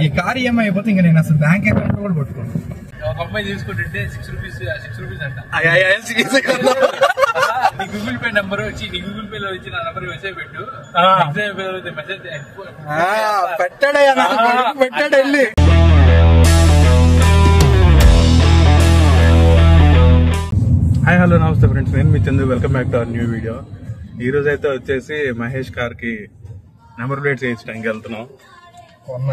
ఈ car EMI అయిపోతే ఇంకా నేను అసలు బ్యాంక్ అకౌంట్ కూడా పట్టుకోను. ఒక అమ్మాయి తీసుకుంటుంటే 6 రూపీస్ అంట. నీ గూగుల్ పే నెంబర్ వచ్చి నీ గూగుల్ పే లో వచ్చి నా నెంబర్ మెసేజ్ పెట్టు. మెసేజ్ పెట్టాడు వెళ్ళి. హాయ్ హలో నమస్తే ఫ్రెండ్స్, నేను మీ Chandru. Welcome back to our new video. ఈ రోజు అయితే వచ్చేసి మహేష్ కార్ కి నెంబర్ ప్లేట్స్ వేయించడానికి వెళ్తున్నాం. కొన్న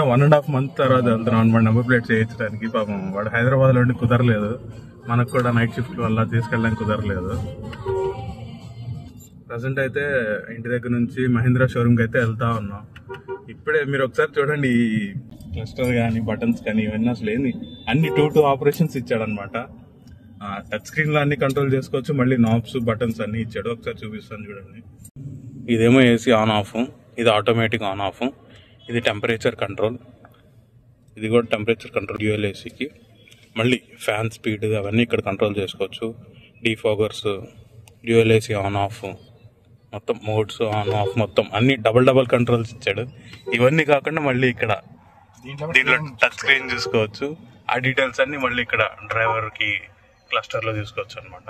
1.5 month తర్వాత వెళ్తున్నాం అనమాట నెంబర్ ప్లేట్స్ వేయించడానికి. పాపం వాడు హైదరాబాద్ లో ఉండి కుదరలేదు, మనకు కూడా నైట్ షిఫ్ట్ వల్ల తీసుకెళ్ళడానికి కుదరలేదు. ప్రజెంట్ అయితే ఇంటి దగ్గర నుంచి మహీంద్రా షోరూమ్ కి అయితే వెళ్తా ఉన్నాం. ఇప్పుడే మీరు ఒకసారి చూడండి, ఈ క్లస్టర్ కానీ బటన్స్ కానీ ఇవన్నీ అసలు ఏంది, అన్ని 2 ఆపరేషన్స్ ఇచ్చాడు అనమాట. టచ్ స్క్రీన్ లో అన్ని కంట్రోల్ చేసుకోవచ్చు, మళ్ళీ నాబ్స్ బటన్స్ అన్ని ఇచ్చాడు. ఒకసారి చూపిస్తాను చూడండి. ఇదేమో ఏసీ ఆన్ ఆఫ్, ఇది ఆటోమేటిక్ ఆన్ ఆఫ్, ఇది టెంపరేచర్ కంట్రోల్, ఇది కూడా టెంపరేచర్ కంట్రోల్ డ్యూయల్ ఏసీకి. మళ్ళీ ఫ్యాన్ స్పీడ్ అవన్నీ ఇక్కడ కంట్రోల్ చేసుకోవచ్చు. డీఫాగర్స్, డ్యూయల్ ఏసీ ఆన్ ఆఫ్, మొత్తం మోడ్స్ ఆన్ ఆఫ్, మొత్తం అన్ని డబల్ కంట్రోల్స్ ఇచ్చాడు. ఇవన్నీ కాకుండా మళ్ళీ ఇక్కడ దీంట్లో టచ్ స్క్రీన్ చూసుకోవచ్చు. ఆ డీటెయిల్స్ అన్ని మళ్ళీ ఇక్కడ డ్రైవర్ కి క్లస్టర్ లో చూసుకోవచ్చు అనమాట.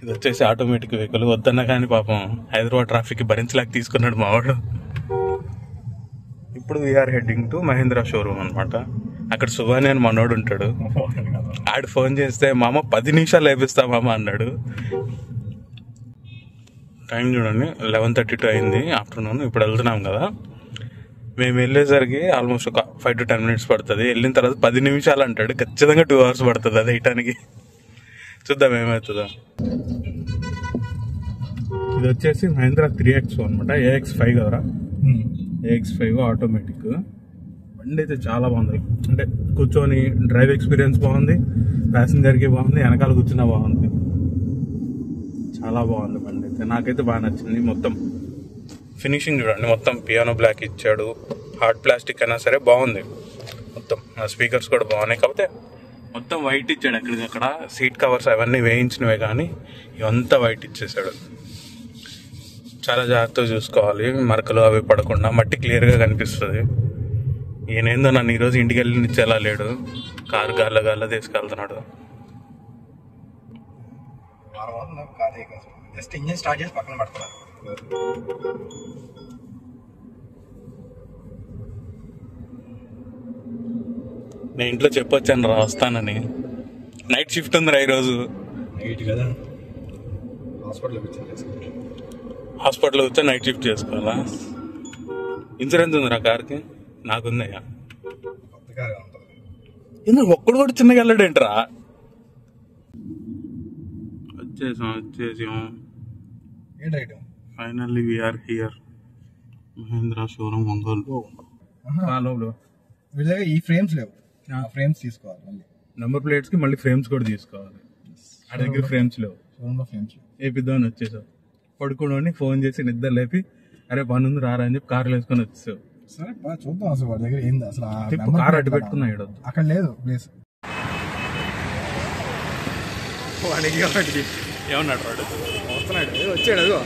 ఇది వచ్చేసి ఆటోమేటిక్ వెహికల్. వద్దన్నా కానీ పాపం హైదరాబాద్ ట్రాఫిక్ భరించలేక తీసుకున్నాడు మావాడు. ఇప్పుడు we are heading to Mahindra showroom అనమాట. అక్కడ సుభాని అని మనోడు ఉంటాడు. ఆడు ఫోన్ చేస్తే మామ 10 నిమిషాలు లేపిస్తా మామ అన్నాడు. టైం చూడండి 11:32 అయింది ఆఫ్టర్నూన్. ఇప్పుడు వెళ్తున్నాం కదా, మేము వెళ్ళేసరికి ఆల్మోస్ట్ ఒక 5 to 10 minutes పడుతుంది. వెళ్ళిన తర్వాత 10 నిమిషాలు అంటాడు. ఖచ్చితంగా 2 hours పడుతుంది అది వేయటానికి. చూద్దాం ఏమవుతుందో. ఇది వచ్చేసి మహీంద్రా 3X అనమాట. AX5 కదరా, AX5 ఆటోమేటిక్. బండి అయితే చాలా బాగుంది. అంటే కూర్చొని డ్రైవ్ ఎక్స్పీరియన్స్ బాగుంది, ప్యాసింజర్కి బాగుంది, వెనకాల కూర్చున్నా బాగుంది. చాలా బాగుంది బండి అయితే, నాకైతే బాగా నచ్చింది. మొత్తం ఫినిషింగ్ చూడండి, మొత్తం పియానో బ్లాక్ ఇచ్చాడు. హార్డ్ ప్లాస్టిక్ అయినా సరే బాగుంది. మొత్తం స్పీకర్స్ కూడా బాగున్నాయి, కాకపోతే మొత్తం వైట్ ఇచ్చాడు. అక్కడ సీట్ కవర్స్ అవన్నీ వేయించినవే కానీ ఇవంతా వైట్ ఇచ్చేసాడు. చాలా జాగ్రత్తగా చూసుకోవాలి, మరకలు అవి పడకుండా. మట్టి క్లియర్గా కనిపిస్తుంది. ఈయనేందో నన్ను ఈరోజు ఇంటికి వెళ్ళి నిచ్చేలా లేడు, కారు గాల్ల తీసుకెళ్తున్నాడు. జస్ట్ ఇంజిన్ స్టార్ట్ చేసి పక్కన పడుతున్నారు. నేను ఇంట్లో చెప్పొచ్చాను రా వస్తానని. నైట్ షిఫ్ట్ ఉందిరా ఈరోజు. కదా హాస్పిటల్ వచ్చా నైట్ షిఫ్ట్ చేసుకోవాలా? ఇన్సూరెన్స్ ఉందిరా కార్కి? నాకుందయ్యా. ఎందుకు ఒక్కడు కూడా చిన్నగా వెళ్ళాడేంట్రా? వచ్చేసాం. Finally we are here, Mahindra showroom Ongole. వీళ్ళ దగ్గర ఈ ఫ్రేమ్స్ లేవు, ఫ్రేమ్స్ తీసుకోవాలి. మళ్ళీ నెంబర్ ప్లేట్స్ కి మళ్ళీ ఫ్రేమ్స్ కూడా తీసుకోవాలి. ఆ దగ్గర ఫ్రేమ్స్ లేవు, ఫ్రేమ్స్ వేపిద్దామని వచ్చేసావు. పడుకోవడానికి ఫోన్ చేసి నిద్ర లేపి అరే పని ఉంది రారా అని చెప్పి కార్లు వేసుకొని వచ్చేసావు. సరే చూద్దాం అసలు వాడి దగ్గర ఏంది అసలు. కార్ అడ్డు పెట్టుకున్నాడు, అక్కడ లేదు ప్లేస్. ఏమన్నాడు వాడు? వస్తున్నాడు, వచ్చాడు. అదిగో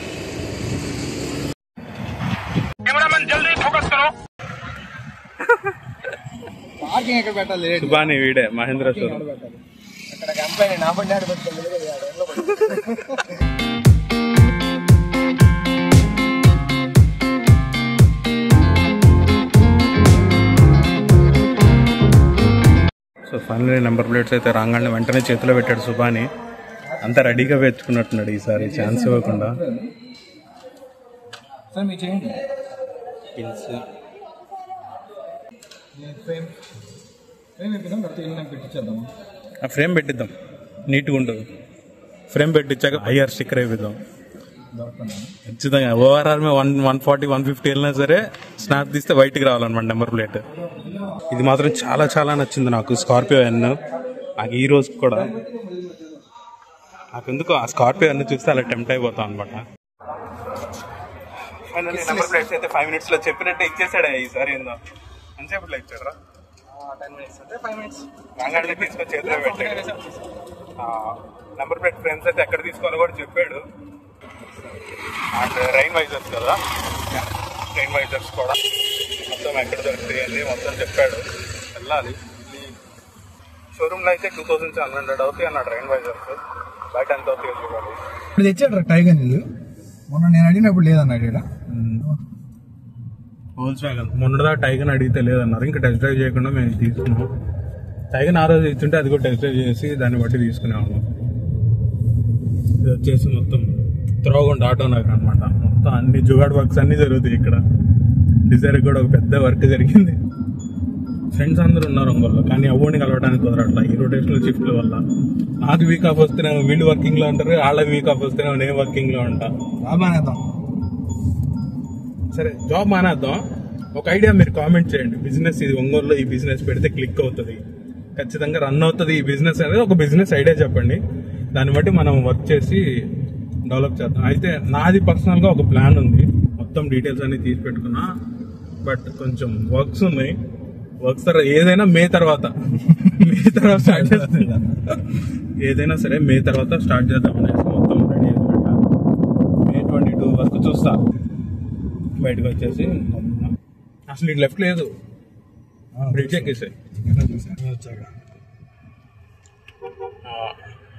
పార్కింగ్ ఎక్కడ పెట్టాలి? సుబాని వీడే మహేంద్ర షోరూమ్. అక్కడ కంపెనీ నా బండి ఆడ పెట్టుకోవాలి. సో ఫైనల్లీ నెంబర్ ప్లేట్స్ అయితే రాగానే వెంటనే చేతిలో పెట్టాడు సుబాని. అంతా రెడీగా పెట్టుకున్నట్టున్నాడు ఈసారి, ఛాన్స్ ఇవ్వకుండా. సార్ మీరు చేయండి. ఫ్రేమ్ పెట్టిద్దాం, నీట్గా ఉంటుంది. ఫ్రేమ్ పెట్టించాక ఐఆర్ స్టిక్కర్ వేపిద్దాం ఖచ్చితంగా. ఓవరాల్ 140, 150 వెళ్ళినా సరే స్నాప్ తీస్తే వైట్కి రావాలన్నమాట నెంబర్ ప్లేట్. ఇది మాత్రం చాలా చాలా నచ్చింది నాకు, స్కార్పియో ఎన్. నాకు ఈ రోజు కూడా నాకు ఎందుకు ఆ స్కార్పియో ఎన్ చూస్తే అలా టెంప్ట్ అయిపోతాం అనమాట. ఫైనల్లీ నెంబర్ ప్లేట్స్ అయితే 5 minutes లో చెప్పినట్టే ఇచ్చేసాడు. ఈసారి ఏందో అంతసేపట్లో ఇచ్చాడు రా. 10 minutes అంటే 5 minutes రాగానే తీసుకొని చేతిలో పెట్టాడు. నెంబర్ ప్లేట్ ఫ్రేమ్స్ అయితే ఎక్కడ తీసుకోవాలో కూడా చెప్పాడు. అండ్ రైన్ వైజర్స్ కదా, రైన్ వైజర్స్ కూడా మొత్తం ఎక్కడ దొరుకుతాయి అని మొత్తం చెప్పాడు. వెళ్ళాలి. షోరూమ్లో అయితే 2700 అవుతాయి అన్నాడు రైన్ వైజర్స్. బయట ఎంత అవుతాయి చూడాలి. ఇప్పుడు తెచ్చాడు టైగర్ నీళ్ళు. మొన్న నేను అడిగినప్పుడు లేదన్నాడు ఇక్కడ. హోల్స్ వ్యాగన్ మొన్నదా టైగర్ అడిగితే లేదన్నారు. ఇంకా టెస్ట్ డ్రైవ్ చేయకుండా మేము తీసుకున్నాం. టైగర్ ఆ రోజు ఇచ్చుంటే అది కూడా టెస్ట్ డ్రైవ్ చేసి దాన్ని బట్టి తీసుకునేవాళ్ళం. ఇది వచ్చేసి మొత్తం త్రోగొండ ఆటో నగర్ అనమాట. మొత్తం అన్ని జుగాడ్ వర్క్స్ అన్ని జరుగుతాయి ఇక్కడ. డిజైర్ కూడా ఒక పెద్ద వర్క్ జరిగింది. ఫ్రెండ్స్ అందరూ ఉన్నారు ఒంగోలు, కానీ అవ్వని కలవడానికి కుదరట్లా ఈ రొటేషనల్ షిఫ్ట్ల వల్ల. నాకు వీక్ ఆఫ్ వస్తేనే వీళ్ళు వర్కింగ్ లో ఉంటారు, వాళ్ళకి వీక్ ఆఫ్ వస్తేనే నేను వర్కింగ్ లో ఉంటా. సరే జాబ్ మానేద్దాం. ఒక ఐడియా మీరు కామెంట్ చేయండి. బిజినెస్ ఇది ఒంగోలులో ఈ బిజినెస్ పెడితే క్లిక్ అవుతుంది, ఖచ్చితంగా రన్ అవుతుంది ఈ బిజినెస్ అనేది ఒక బిజినెస్ ఐడియా చెప్పండి. దాన్ని బట్టి మనం వర్క్ చేసి డెవలప్ చేద్దాం. అయితే నాది పర్సనల్ గా ఒక ప్లాన్ ఉంది. మొత్తం డీటెయిల్స్ అన్ని తీసి పెట్టుకున్నా. బట్ కొంచెం వర్క్స్ ఉన్నాయి. వర్క్స్ తర్వాత ఏదైనా మే తర్వాత స్టార్ట్ చేస్తాం. ఏదైనా సరే మే తర్వాత స్టార్ట్ చేద్దాం అనేసి మొత్తం రెడీ చేసి పెట్టాను. May 22 వరకు చూస్తా. బయటకు వచ్చేసి అసలు ఇటు లెఫ్ట్ లేదు, బ్రిడ్జ్ ఎక్కేసాయి.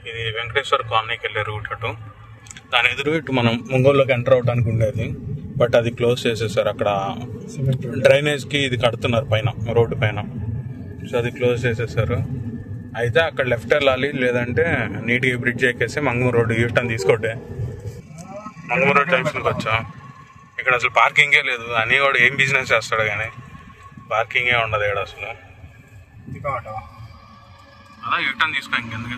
ఇది వెంకటేశ్వర కాలనీకి వెళ్ళే రూట్ అటు. దాని ఎదురు ఇటు మనం ఒంగోలులోకి ఎంటర్ అవడానికి ఉండేది. బట్ అది క్లోజ్ చేసేసారు. అక్కడ డ్రైనేజ్ కి ఇది కడుతున్నారు పైన, రోడ్డు పైన. సో అది క్లోజ్ చేసేసారు. అయితే అక్కడ లెఫ్ట్ వెళ్ళాలి, లేదంటే నీట్గా బ్రిడ్జ్ ఎక్కేసి మంగళూరు రోడ్డు యూటర్న్ తీసుకోండి. మంగళూరు రోడ్ జంక్షన్కి వచ్చా. ఇక్కడ అసలు పార్కింగే లేదు. అని కూడా ఏం బిజినెస్ చేస్తాడు కానీ పార్కింగే ఉండదు ఇక్కడ అసలు. అలా యూటర్న్ తీసుకో ఇంకెందుకు.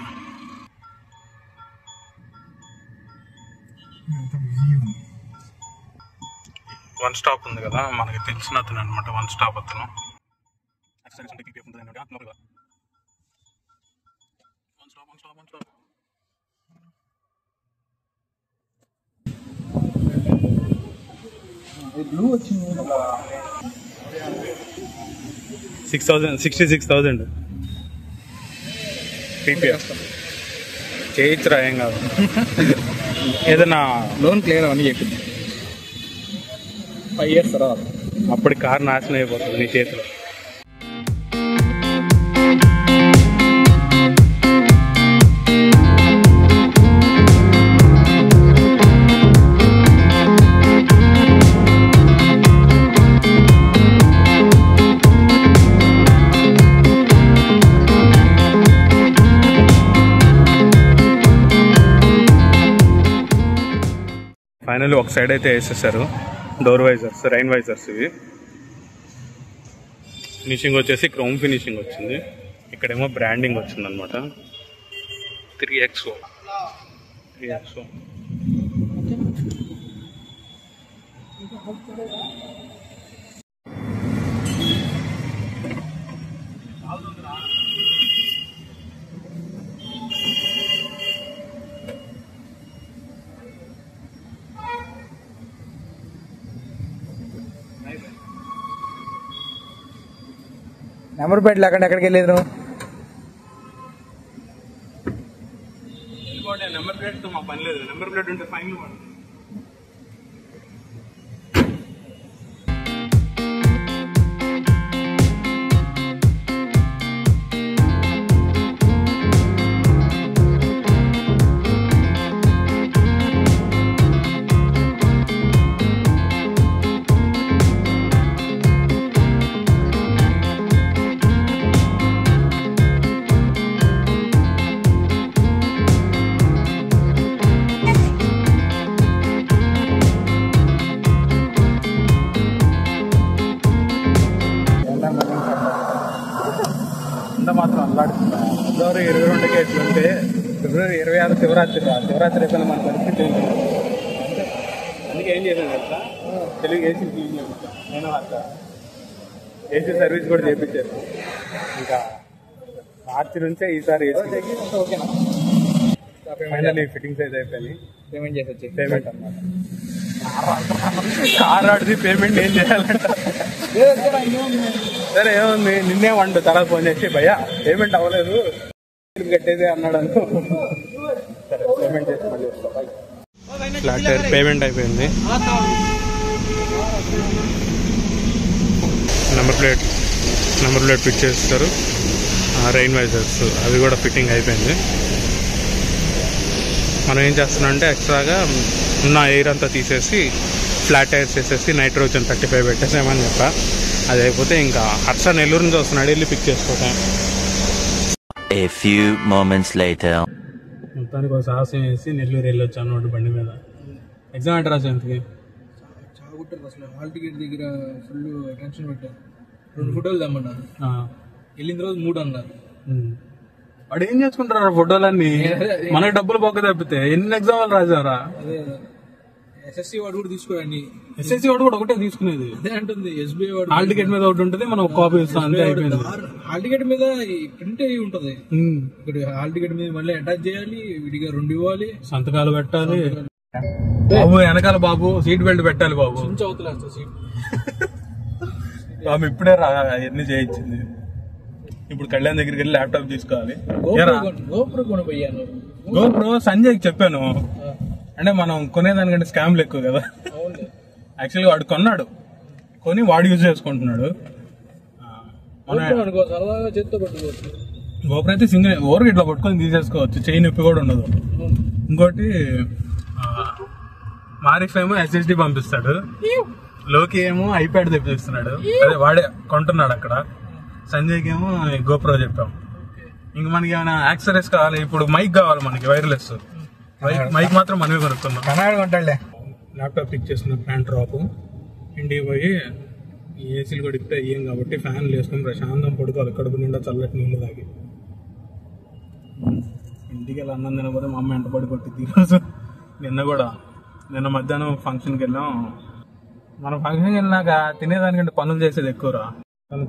వన్ స్టాప్ ఉంది కదా, మనకి తెలిసిన అతను అనమాట. వన్ స్టాప్ అతను. బ్లూ వచ్చింది 66,000 చేయించరా, ఏం కాదు. ఏదైనా లోన్ క్లియర్ అవన్నీ చెప్పింది. 5 years తర్వాత అప్పటి కారు నాశనం అయిపోతుంది నీ చేతిలో. ఫైనల్ ఒక సైడ్ అయితే వేసేసారు డోర్ వైజర్స్, రైన్ వైజర్స్. ఇవి ఫినిషింగ్ వచ్చేసి క్రోమ్ ఫినిషింగ్ వచ్చింది. ఇక్కడేమో బ్రాండింగ్ వచ్చింది అనమాట. 3XO. నెంబర్ ప్లేట్ లేకుండా ఎక్కడికి వెళ్ళేది నువ్వు? నెంబర్ ప్లేట్ మా పని లేదు. నెంబర్ ప్లేట్ ఉంటే ఫైన్ పడుతుంది. మాత్రం అల్లాడుతున్నా. ఫిబ్రవరి 22కి ఎట్లుంటే ఫిబ్రవరి 26 శివరాత్రి అయిపోయిన మన పరిస్థితి ఏంటి అంటే. అందుకే ఏం చేశాను కదా, తెలుగు ఏసీ క్లీన్ చేయించాను. నేను అట్లా ఏసీ సర్వీస్ కూడా చేయించారు. ఇంకా మార్చి నుంచే ఈసారి ఏసీ ఓకేనా? ఫైనల్ ఫిట్టింగ్స్ అయితే అయిపోయి పేమెంట్ చేసి వచ్చి పేమెంట్ అన్నమాట. కార్ ఆడిది పేమెంట్ ఏం చేయాలంట. సరే ఏముంది, నిన్నే వండు తర్వాత ఫోన్ చేసి భయ్యా పేమెంట్ అవ్వలేదు కట్టేది అన్నాడు అనుకో. సరే పేమెంట్ చేసి మళ్ళీ ఫ్లాట్ టైర్ పేమెంట్ అయిపోయింది. నెంబర్ ప్లేట్ ఫిట్ చేస్తారు. రెయిన్ వైజర్స్ అవి కూడా ఫిట్టింగ్ అయిపోయింది. మనం ఏం చేస్తున్నాం అంటే ఎక్స్ట్రాగా ఉన్న ఎయిర్ అంతా తీసేసి ఫ్లాట్ టైర్స్ వేసేసి నైట్రోజన్ 35 పెట్టేసామని చెప్పా. అది అయిపోతే ఇంకా హర్ష నెల్లూరు నుంచి వస్తున్నాడు, వెళ్ళి పిక్ చేసుకోవటం. A few moments later. మొత్తానికి ఒక సాహసం వేసి నెల్లూరు వెళ్ళొచ్చు అన్నమాట బండి మీద. ఎగ్జామ్ అంటే రాజు ఎంతకి చాగుంటారు అసలు. హాల్ టికెట్ దగ్గర ఫుల్ టెన్షన్ పెట్టారు. 2 ఫోటోలు తెమ్మన్నారు, వెళ్ళిన రోజు 3 అన్నారు. వాడు ఏం చేసుకుంటారు ఫోటోలన్నీ, మనకి డబ్బులు పోక తప్పితే. ఎన్ని ఎగ్జామ్లు రాజారా? అదే ఎస్ఎస్సి వాడు కూడా తీసుకోండి. ఎస్ఎస్సి వాడు కూడా ఒకటే తీసుకునేది. అదే అంటుంది ఎస్బీఐ వాడు. హాల్ టికెట్ మీద ఒకటి ఉంటుంది, మనం కాపీ ఇస్తాం, అంతే అయిపోయింది. హాల్ టికెట్ మీద ప్రింట్ అయ్యి ఉంటది. ఇక్కడ హాల్ టికెట్ మీద మళ్ళీ అటాచ్ చేయాలి, విడిగా 2 ఇవ్వాలి, సంతకాలు పెట్టాలి. బాబు వెనకాల బాబు సీట్ బెల్ట్ పెట్టాలి బాబు. కొంచెం అవుతలే సీట్ బాబు ఇప్పుడే ఎన్ని చేయించింది. ఇప్పుడు కళ్యాణ్ దగ్గరికి వెళ్ళి ల్యాప్టాప్ తీసుకోవాలి. గోప్రో కొనిపోయాను. గోప్రో సంజయ్కి చెప్పాను, అంటే మనం కొనేదానికంటే స్కామ్లు ఎక్కువ కదా. యాక్చువల్గా వాడు కొన్నాడు, కొని వాడు యూజ్ చేసుకుంటున్నాడు. సరదాగా చేత్తో పట్టుకోవచ్చు. గోప్రో అయితే సింగిల్ ఓవర్ ఇట్లా పట్టుకొని తీసేసుకోవచ్చు, చెయ్యి నొప్పి కూడా ఉండదు. ఇంకోటి మారిఫ్ ఏమో SSD పంపిస్తాడు, లోకి ఏమో ఐప్యాడ్ తెప్పిస్తున్నాడు. అదే వాడే కొంటున్నాడు అక్కడ. సంజయ్కి ఏమో గోప్రో చెప్పాం. ఇంక మనకి ఏమైనా యాక్సెసరీస్ కావాలి, ఇప్పుడు మైక్ కావాలి మనకి, వైర్లెస్ మైక్ మాత్రం మనమే కొనుక్కుందాం. కనాడు కొంటాడులే. ల్యాప్టాప్ పిక్ చేసిన ఫ్యాన్ డ్రాప్ ఇంటికి పోయి ఏసీలు కూడా ఇప్పుడే అయ్యాం కాబట్టి ఫ్యాన్లు వేసుకొని ప్రశాంతం పడుకోవాలి, కడుపు నిండా చల్లటి నీళ్ళు తాగి. ఇంటికి వెళ్ళి అన్నం తినకపోతే మా అమ్మ ఎంట పడి కొట్టింది ఈరోజు. నిన్న మధ్యాహ్నం ఫంక్షన్కి వెళ్ళాం. మన ఫంక్షన్కి వెళ్ళినాక తినేదానికంటే పనులు చేసేది ఎక్కువరా.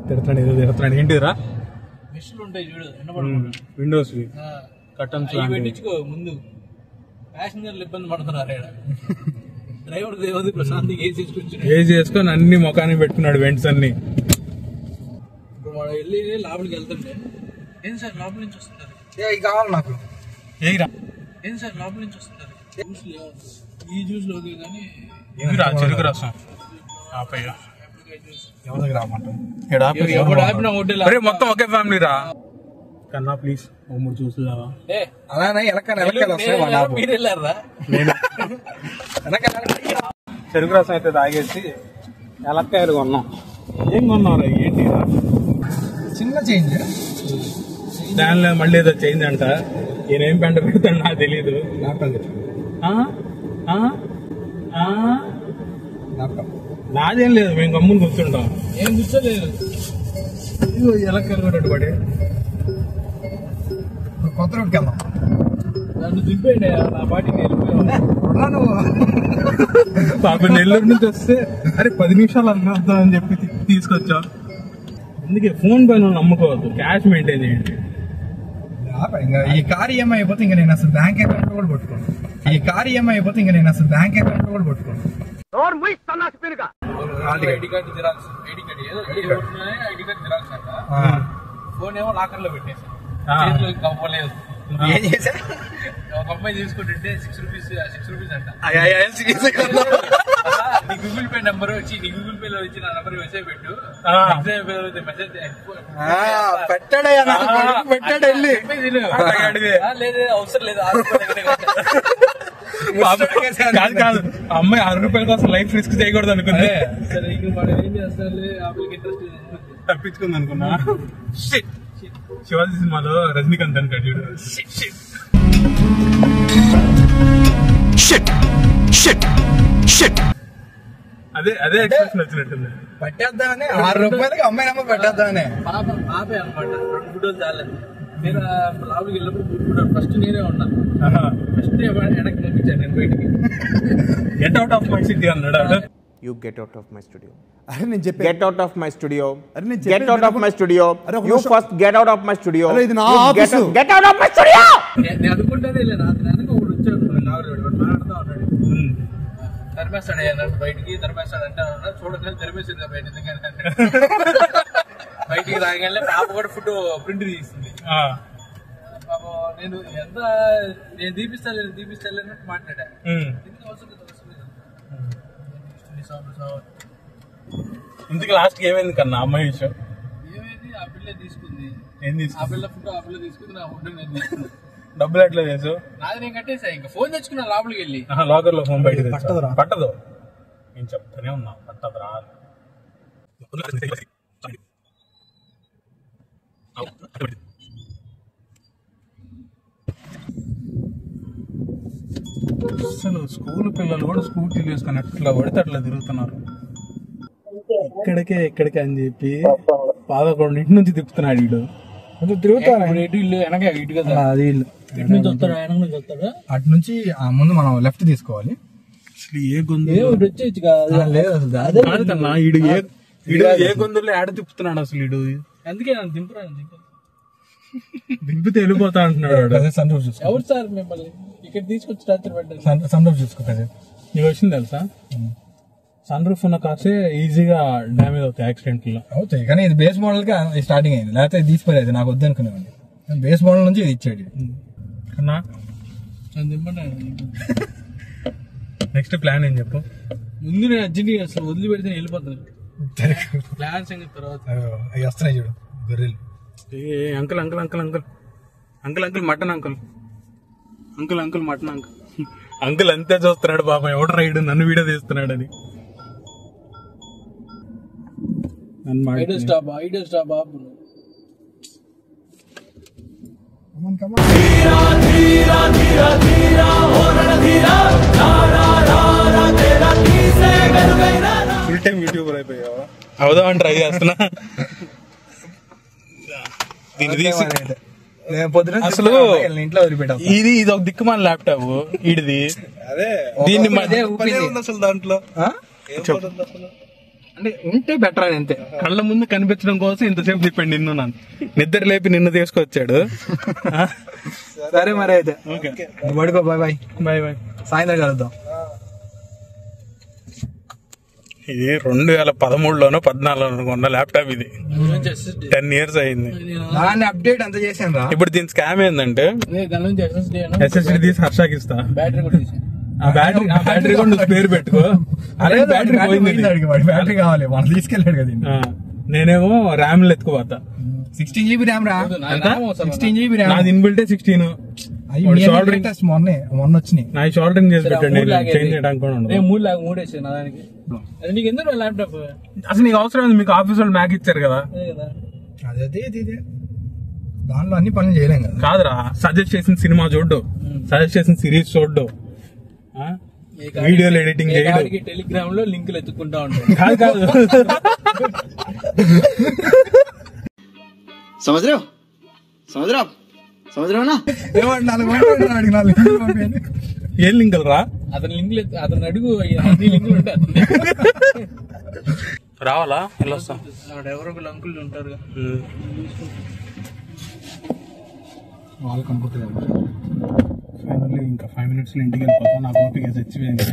తిడతాడు, ఏదో తిడతాడు. ఏంటిరా మిషన్లు ఉంటాయి చూడు, విండోస్ కర్టన్స్ పెట్టించుకో ముందు. ప్యాసింజర్లు ఇబ్బంది పడుతున్నారు. డ్రైవర్ దేవది ప్రశాంత్ ఏసీ వేసుకొని అన్ని ముఖానికి పెట్టుకున్నాడు వెంట్స్ అన్ని. ఇప్పుడు మనం వెళ్ళి లోపలికి వెళ్తుంటే ఏం సార్ లోపల నుంచి వస్తున్నారు, కావాలి నాకు ఏం సార్ లోపల నుంచి వస్తున్నారు. ఈ జ్యూస్ లోకి కానీ చెరుకు రసం మొత్తం ఒకే ఫ్యామిలీ రా కన్నా ప్లీజ్ 3 చూసుదావా. అలానే మీరు వెళ్ళారా? చెరుకు రసం అయితే తాగేసి ఎలక్కాయలు కొన్నాం. ఏం కొన్నారా? ఏంటి చిన్న చేంజ్, దానిలో మళ్ళీ ఏదో చేంజ్ అంట. ఈయనేం పెంట పెడతాడు నాకు తెలీదు. నాదేం లేదు, మేము గమ్ముని కూర్చుంటాం. ఏం కూర్చోలేదు. ఎలక్కాయలు కూడా పడి కొత్త రోడ్కి వెళ్దాం. నన్ను దింపేయండి నా పాటికి వెళ్ళిపోయాను. పాప నెల్లూరు నుంచి వస్తే అరే 10 నిమిషాలు అర్థం అని చెప్పి తీసుకొచ్చా. అందుకే ఫోన్ పైన నమ్ముకోవద్దు, క్యాష్ మెయింటైన్ చేయండి. ఈ కార్ ఈఎంఐ అయిపోతే ఇంకా నేను అసలు బ్యాంక్ అకౌంట్ కూడా పట్టుకోను. ఈ కార్ ఈఎంఐ అయిపోతే ఇంకా నేను అసలు బ్యాంక్ అకౌంట్ కూడా పట్టుకోను. ID card xerox, ID card ఏదో ఐడి కార్డు జిరాక్స్ అంట. ఫోన్ ఏమో లాకర్ లో పెట్టేసి చేతిలోకి కవ్వలేదు. ఏం చేసా? ఒక అమ్మాయి తీసుకుంటుంటే 6 రూపీస్ అంట. నీ గూగుల్ పే నెంబర్ వచ్చి, నీ గూగుల్ పే లో వచ్చి నా నెంబర్ మెసేజ్ పెట్టు. మెసేజ్ పెట్టాడు వెళ్ళి లేదు అవసరం లేదు. కాదు అమ్మాయి 6 రూపాయల కోసం లైఫ్ రిస్క్ చేయకూడదు అనుకుంది. సరే ఇంక మనం ఏం చేస్తాను, ఆపిల్కి ఇంట్రెస్ట్ తప్పించుకుంది అనుకున్నా. శివాజీ సినిమాలో రజనీకాంత్ అంటాడు చూడు, అదే ఎక్స్ప్రెషన్ వచ్చినట్టుంది. పట్టేద్దామని 6 రూపాయలకి అమ్మాయి నెంబర్ పెట్టేద్దామని పాపే అనమాట. 2 ఫోటోలు చాలేదు. నేను లోపలికి వెళ్ళినప్పుడు ఫస్ట్ నేనే ఉన్నా. ఫస్ట్ వెనక్కి పంపించాను నేను బయటికి. Get out of my city అన్నాడు. You get out of my studio. అరే నేను చెప్పే Get out of my studio. అరే నేను Get out of my studio. You first get out of my studio. అరే ఇది నా You office. Get out of my studio. నేను అనుకుంటానే లేదు. వెనక ఒకడు వచ్చాడు, మాట్లాడుతూ ఉన్నాడు. తరిమేస్తాడు అన్నాడు బయటికి. తరిమేస్తాడంటే చూడలేదు, తరిమేసింది బయట. బయటికి రాగానే పాప కూడా ఫోటో ప్రింట్ తీస్తుంది. పాప నేను తీపిస్తాను మాట్లాడా. ఎందుకు అవసరం లేదు. ఇంతకు లాస్ట్ ఏమైంది కన్నా అమ్మాయి విషయం? ఏమైంది? ఆ పిల్ల తీసుకుంది. ఏం ఆ తీసుకుంది? పిల్ల ఫుడ్ ఆ పిల్ల తీసుకుంది, నా ఫుడ్ నేను తీసుకున్నాను. డబ్బులు ఎట్లా చేసావు? నాది నేను కట్టేసా. ఇంకా ఫోన్ తెచ్చుకున్నా లోపలికి వెళ్ళి. లాకర్ లో ఫోన్ బయట పట్టదు. నేను చెప్తానే ఉన్నా పట్టదురా. అసలు స్కూల్ పిల్లలు కూడా స్కూటీలు వేసుకొని ఎట్లా పడితే అట్లా తిరుగుతున్నారు. ఎక్కడికే అని చెప్పి 11 నుంచి తిప్పుతున్నాడు వీడు. తిరుగుతాను ఇటు ఇల్లు వెనక ఇటు కదా. అది ఇల్లు ఇటు నుంచి వస్తాడా, వెనక నుంచి వస్తాడా? అటు నుంచి ముందు మనం లెఫ్ట్ తీసుకోవాలి. అసలు ఏ గొంతు వచ్చేచ్చు కదా. లేదు అసలు కాదు కన్నా, ఈడు ఏ గొంతుల్లో ఆడ తిప్పుతున్నాడు అసలు ఈడు. అందుకే నన్ను దింపురాను. దింపితే వెళ్ళిపోతా అంటున్నాడు. సన్ రూఫ్ చూసుకో. ఎవరు సార్ మిమ్మల్ని ఇక్కడ తీసుకొచ్చి రాత్రి పడ్డారు? సన్ రూఫ్ చూసుకో. నీకు వచ్చింది తెలుసా, సన్ రూఫ్ ఉన్న కాసే ఈజీగా డ్యామేజ్ అవుతాయి యాక్సిడెంట్ లో. అవుతాయి కానీ ఇది బేస్ మోడల్ గా స్టార్టింగ్ అయింది, లేకపోతే తీసిపోలేదు. నాకు వద్దు అనుకునేవాడిని. బేస్ మోడల్ నుంచి ఇది ఇచ్చాడు కన్నా. నన్ను దింపండి. నెక్స్ట్ ప్లాన్ ఏం చెప్పు. ముందు నేను అర్జెంట్ అసలు వదిలి పెడితే వెళ్ళిపోతాను. ప్లాన్స్ ఏం తర్వాత అవి వస్తున్నాయి చూడు గొర్రెలు. Uncle uncle uncle uncle uncle uncle mutton uncle uncle uncle mutton uncle uncle అంతే చూస్తున్నాడు బాబా. ఎవడు రైడ్ నన్ను వీడియో తీస్తున్నాడు అని. ఐడియా స్టాప్ బాబు. ఫుల్ టైం యూట్యూబర్ అయిపోయావా? అవుదామని ట్రై చేస్తున్నా. దీన్ని తీసి అసలు ఇంట్లో వదిలిపెట్టా. ఇది ఒక దిక్కుమాల ల్యాప్టాప్ ఈడిది. దీన్ని అసలు దాంట్లో అంటే ఉంటే బెటర్ అని అంతే. కళ్ళ ముందు కనిపించడం కోసం ఇంతసేపు తిప్పండి నిన్ను. నన్ను నిద్ర లేపి నిన్ను తీసుకొచ్చాడు. సరే మరి అయితే పడుకో. Bye bye bye bye. సాయంత్రం కలుద్దాం. ఇది 2013లోనో 14లోనో కొన్న ల్యాప్టాప్. ఇది 10 years అయింది. దాన్ని అప్డేట్ అంత చేశాను రా. ఇప్పుడు దీని స్కామ్ ఏంటంటే దాని నుంచి ఎస్ఎస్డి తీసి హర్షాకి ఇస్తా. బ్యాటరీ కూడా తీసి ఆ బ్యాటరీ కూడా నువ్వు స్పేర్ పెట్టుకో. అదే బ్యాటరీ పోయింది. బ్యాటరీ కావాలి, మనం తీసుకెళ్ళాడు కదా. నేనేమో ర్యామ్ ఎత్తుకుపోతా. 16 GB ర్యామ్ రా. 16 GB ర్యామ్. నాది ఇన్బిల్టే 16. మొన్న వచ్చినాయి. నా షోల్డరింగ్ చేసి పెట్టండి. చేంజ్ చేయడానికి కూడా ఉండదు. 3 వేసాను నా దానికి. నీకు ఎందుకు ల్యాప్టాప్? అసలు నీకు అవసరం ఉంది. మీకు ఆఫీస్ వాళ్ళు మ్యాక్ ఇచ్చారు కదా. అదే దానిలో అన్ని పనులు చేయలేం కదా. కాదురా, సజెస్ట్ చేసిన సినిమా చూడ్డు, సజెస్ట్ చేసిన సిరీస్ చూడ్డు, వీడియోలు ఎడిటింగ్ చేయడం, టెలిగ్రామ్ లో లింకులు ఎత్తుకుంటా ఉంటాయి. కాదు ఏం లింకులు రా? అతని లింకులు అతను అడుగు, అన్ని లింకులు ఉంటాయి. రావాలా? వెళ్ళొస్తా. ఎవరో ఒకళ్ళు అంకుల్ ఉంటారు. వాళ్ళ కంప్యూటర్ ఫైనల్లీ ఇంకా 5 minutes లో ఇంటికి వెళ్ళిపోతా. నాకు ఓపిక చచ్చిపోయింది.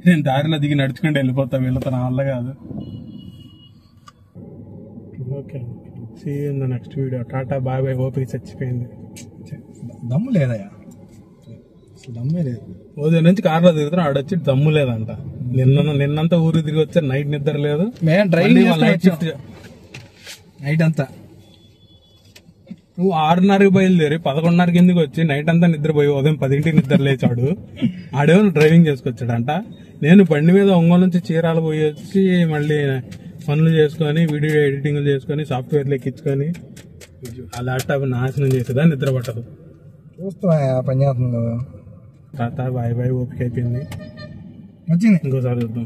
నేను దారిలో దిగి నడుచుకుంటూ వెళ్ళిపోతా. వీళ్ళతో నా వల్ల కాదు. Okay, see you in the next video. Tata bye bye. ఓపిక చచ్చిపోయింది. దమ్ము లేదయ్యా, దమ్మే లేదు. ఉదయం నుంచి కార్లో తిరుగుతున్నా, ఆడొచ్చి దమ్ము లేదంట. నిన్నంతా ఊరు తిరిగి వచ్చారు. నైట్ నిద్ర లేదు. మేము డ్రైవింగ్ నైట్ షిఫ్ట్ నైట్ అంతా. నువ్వు 6:30కి బయలుదేరి 11:30కి ఎందుకు వచ్చి నైట్ అంతా నిద్రపోయి ఉదయం 10ంటికి నిద్ర లేచాడు. ఆడేమో డ్రైవింగ్ చేసుకొచ్చాడంట. నేను బండి మీద ఒంగోలు నుంచి చీరాలు పోయి వచ్చి మళ్ళీ పనులు చేసుకొని వీడియో ఎడిటింగ్లు చేసుకొని సాఫ్ట్వేర్లు ఎక్కించుకొని ఆ ల్యాప్టాప్ నాశనం చేసేదా. నిద్ర పట్టదు. చూస్తున్నా పని చేస్తుంది కదా. Tata bye bye. ఓపిక అయిపోయింది. వచ్చింది. ఇంకోసారి చూద్దాం.